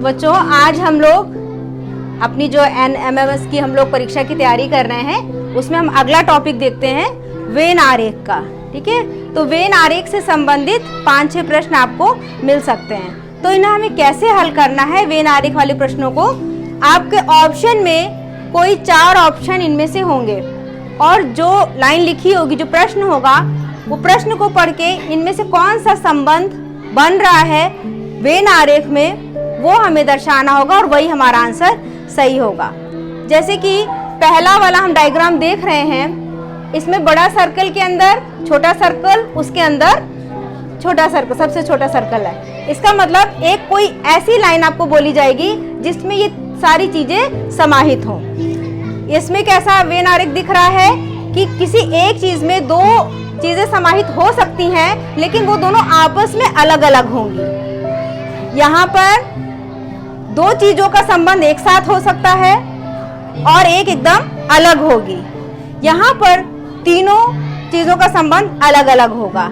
बच्चों आज हम लोग अपनी जो NMMS की हम लोग परीक्षा की तैयारी कर रहे हैं उसमें हम अगला टॉपिक देखते हैं वेन आरेख का। ठीक है, तो वेन आरेख से संबंधित 5-6 प्रश्न आपको मिल सकते हैं। तो इन्हें हमें कैसे हल करना है वेन आरेख वाले प्रश्नों को। आपके ऑप्शन में कोई 4 ऑप्शन इनमें से होंगे और जो लाइन लिखी होगी, जो प्रश्न होगा, वो प्रश्न को पढ़ के इनमें से कौन सा संबंध बन रहा है वेन आरेख में वो हमें दर्शाना होगा और वही हमारा आंसर सही होगा। जैसे कि पहला वाला हम डायग्राम देख रहे हैं, इसमें बड़ा सर्कल के अंदर छोटा सर्कल, उसके अंदर छोटा सर्कल, सबसे छोटा सर्कल है। इसका मतलब एक कोई ऐसी लाइन आपको बोली जाएगी जिसमें ये सारी चीजें समाहित हों। इसमें कैसा वेन आरेख दिख रहा है कि किसी एक चीज में 2 चीजें समाहित हो सकती हैं लेकिन वो दोनों आपस में अलग अलग होंगी। यहाँ पर 2 चीजों का संबंध एक साथ हो सकता है और एक एकदम अलग होगी। यहाँ पर तीनों चीजों का संबंध अलग अलग होगा।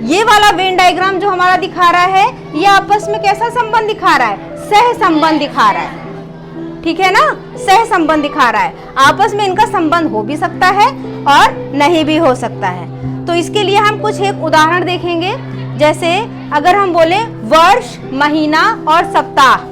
ये वाला वेन डायग्राम जो हमारा दिखा रहा है ये आपस में कैसा संबंध दिखा रहा है? सह संबंध दिखा रहा है। ठीक है ना, सह संबंध दिखा रहा है। आपस में इनका संबंध हो भी सकता है और नहीं भी हो सकता है। तो इसके लिए हम कुछ एक उदाहरण देखेंगे। जैसे अगर हम बोले वर्ष, महीना और सप्ताह।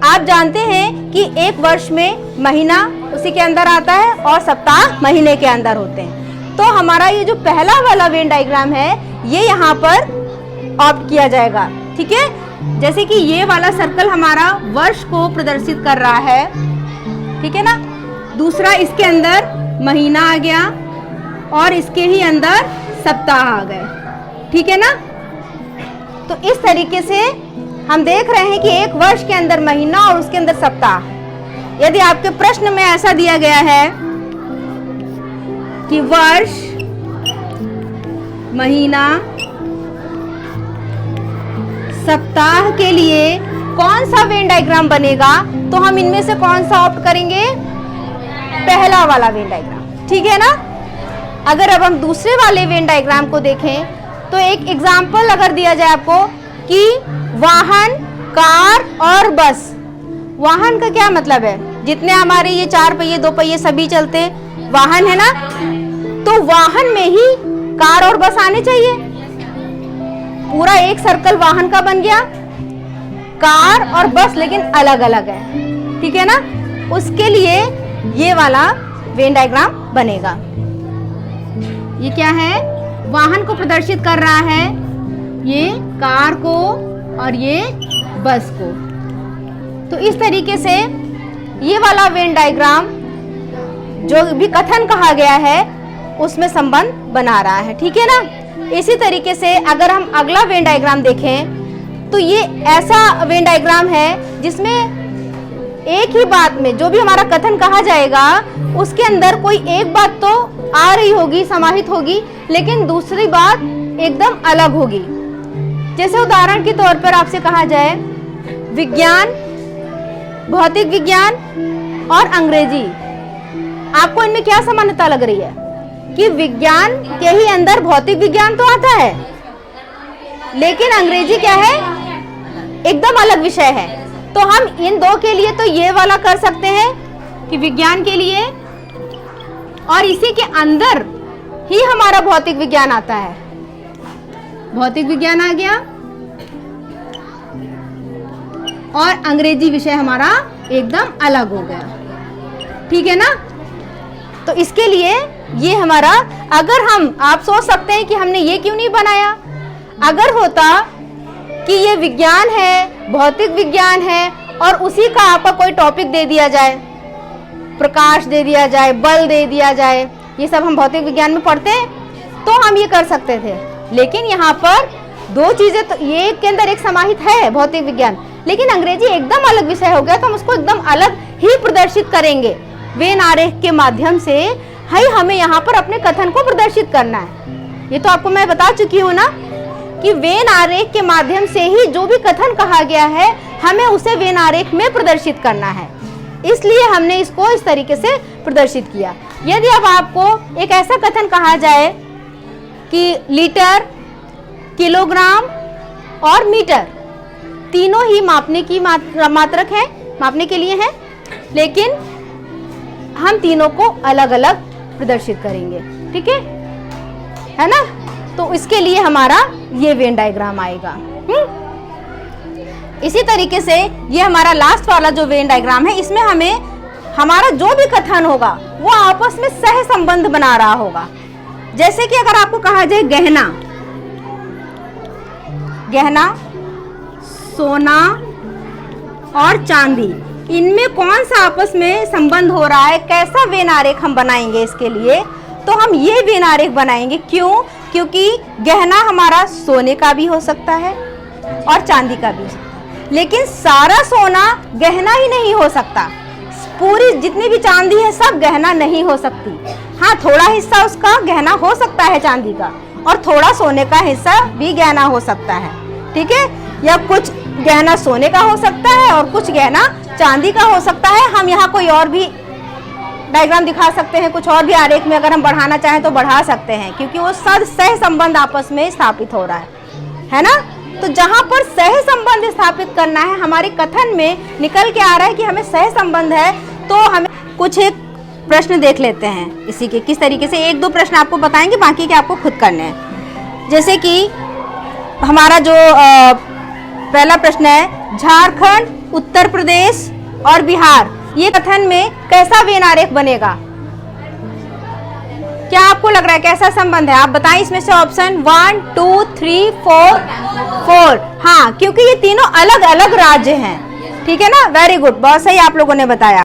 आप जानते हैं कि एक वर्ष में महीना उसी के अंदर आता है और सप्ताह महीने के अंदर होते हैं। तो हमारा ये जो पहला वाला वेन डायग्राम है ये यहाँ पर ऑप्ट किया जाएगा। ठीक है, जैसे कि ये वाला सर्कल हमारा वर्ष को प्रदर्शित कर रहा है। ठीक है ना, दूसरा इसके अंदर महीना आ गया और इसके ही अंदर सप्ताह आ गए। ठीक है ना, तो इस तरीके से हम देख रहे हैं कि एक वर्ष के अंदर महीना और उसके अंदर सप्ताह। यदि आपके प्रश्न में ऐसा दिया गया है कि वर्ष, महीना, सप्ताह के लिए कौन सा वेन डायग्राम बनेगा, तो हम इनमें से कौन सा ऑप्ट करेंगे? पहला वाला वेन डायग्राम। ठीक है ना। अगर अब हम दूसरे वाले वेन डायग्राम को देखें तो एक एग्जाम्पल अगर दिया जाए आपको कि वाहन, कार और बस। वाहन का क्या मतलब है? जितने हमारे ये 4 पहिए 2 पहिए सभी चलते वाहन है ना, तो वाहन में ही कार और बस आने चाहिए। पूरा एक सर्कल वाहन का बन गया, कार और बस लेकिन अलग अलग है। ठीक है ना, उसके लिए ये वाला वेन डायग्राम बनेगा। ये क्या है? वाहन को प्रदर्शित कर रहा है, ये कार को और ये बस को। तो इस तरीके से ये वाला वेन डायग्राम जो भी कथन कहा गया है उसमें संबंध बना रहा है। ठीक है ना। इसी तरीके से अगर हम अगला वेन डायग्राम देखें तो ये ऐसा वेन डायग्राम है जिसमें एक ही बात में जो भी हमारा कथन कहा जाएगा उसके अंदर कोई एक बात तो आ रही होगी, समाहित होगी, लेकिन दूसरी बात एकदम अलग होगी। जैसे उदाहरण के तौर पर आपसे कहा जाए विज्ञान, भौतिक विज्ञान और अंग्रेजी। आपको इनमें क्या समानता लग रही है कि विज्ञान के ही अंदर भौतिक विज्ञान तो आता है लेकिन अंग्रेजी क्या है? एकदम अलग विषय है। तो हम इन 2 के लिए तो ये वाला कर सकते हैं कि विज्ञान के लिए, और इसी के अंदर ही हमारा भौतिक विज्ञान आता है। भौतिक विज्ञान आ गया और अंग्रेजी विषय हमारा एकदम अलग हो गया। ठीक है ना। तो इसके लिए ये हमारा, अगर हम, आप सोच सकते हैं कि हमने ये क्यों नहीं बनाया। अगर होता कि ये विज्ञान है, भौतिक विज्ञान है और उसी का आपका कोई टॉपिक दे दिया जाए, प्रकाश दे दिया जाए, बल दे दिया जाए, ये सब हम भौतिक विज्ञान में पढ़ते हैं, तो हम ये कर सकते थे। लेकिन यहाँ पर 2 चीजें तो ये एक के अंदर एक समाहित है, भौतिक विज्ञान, लेकिन अंग्रेजी एकदम अलग विषय हो गया तो हम उसको एकदम अलग ही प्रदर्शित करेंगे। वेन आरेख के माध्यम से ही हमें यहाँ पर अपने कथन को प्रदर्शित करना है। ये तो आपको मैं बता चुकी हूँ ना कि वेन आरेख के माध्यम से ही जो भी कथन कहा गया है हमें उसे वेन आरेख में प्रदर्शित करना है, इसलिए हमने इसको इस तरीके से प्रदर्शित किया। यदि अब आपको एक ऐसा कथन कहा जाए कि लीटर, किलोग्राम और मीटर, तीनों ही मापने की मात्रक हैं, मापने के लिए हैं, लेकिन हम तीनों को अलग अलग प्रदर्शित करेंगे, ठीक है ना। तो इसके लिए हमारा ये वेन डायग्राम आएगा। इसी तरीके से ये हमारा लास्ट वाला जो वेन डायग्राम है, इसमें हमें हमारा जो भी कथन होगा वो आपस में सह संबंध बना रहा होगा। जैसे कि अगर आपको कहा जाए गहना, गहना, सोना और चांदी, इनमें कौन सा आपस में संबंध हो रहा है, कैसा वेन आरेख हम बनाएंगे इसके लिए, तो हम ये वेन आरेख बनाएंगे। क्यों? क्योंकि गहना हमारा सोने का भी हो सकता है और चांदी का भी हो सकता है, लेकिन सारा सोना गहना ही नहीं हो सकता। पूरी जितनी भी चांदी है सब गहना नहीं हो सकती। हाँ, थोड़ा हिस्सा उसका गहना हो सकता है चांदी का, और थोड़ा सोने का हिस्सा भी गहना हो सकता है, ठीक है। या कुछ गहना सोने का हो सकता है और कुछ गहना चांदी का हो सकता है। हम यहाँ कोई और भी डायग्राम दिखा सकते हैं, कुछ और भी आरेख में अगर हम बढ़ाना चाहें तो बढ़ा सकते हैं, क्योंकि वो सह संबंध आपस में स्थापित हो रहा है ना। तो जहां पर सह संबंध स्थापित करना है, हमारे कथन में निकल के आ रहा है कि हमें सह संबंध है, तो हमें कुछ एक प्रश्न देख लेते हैं इसी के। किस तरीके से, एक दो प्रश्न आपको बताएंगे, बाकी के आपको खुद करने हैं। जैसे कि हमारा जो पहला प्रश्न है, झारखंड, उत्तर प्रदेश और बिहार, ये कथन में कैसा वेन आरेख बनेगा? क्या आपको लग रहा है कैसा संबंध है? आप बताएं इसमें से ऑप्शन 1, 2, 3, 4। हाँ, क्योंकि ये तीनों अलग अलग राज्य हैं, ठीक है ना। वेरी गुड, बहुत सही आप लोगों ने बताया।